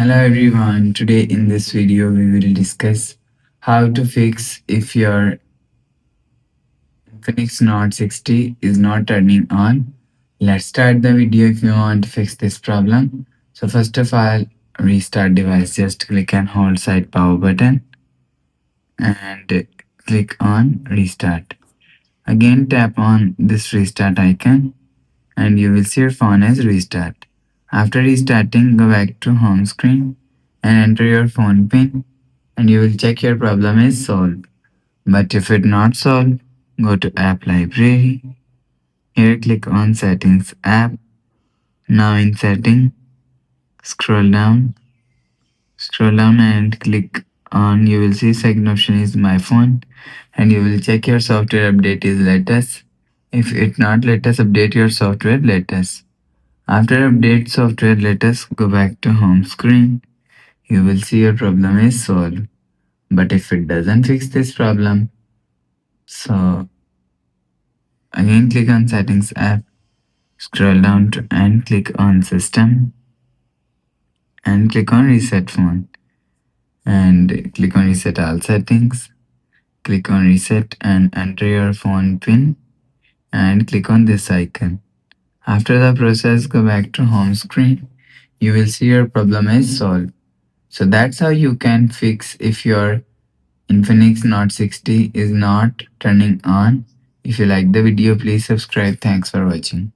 Hello everyone, today in this video we will discuss how to fix if your Infinix Note 60 is not turning on. Let's start the video if you want to fix this problem. So first of all, restart device. Just click and hold side power button and click on restart. Again tap on this restart icon and you will see your phone as restart. After restarting, go back to home screen and enter your phone pin and you will check your problem is solved. But if it not solved, go to app library. Here click on settings app. Now in setting, scroll down, and click on you will see second option is my phone and you will check your software update is latest. If it not latest, update your software latest. After update software latest, go back to home screen. You will see your problem is solved. But if it doesn't fix this problem, so again click on settings app, scroll down and click on system and click on reset phone and click on reset all settings. Click on reset and enter your phone pin and click on this icon. After the process, go back to home screen. You will see your problem is solved. So that's how you can fix if your Infinix Note 60 is not turning on. If you like the video, please subscribe. Thanks for watching.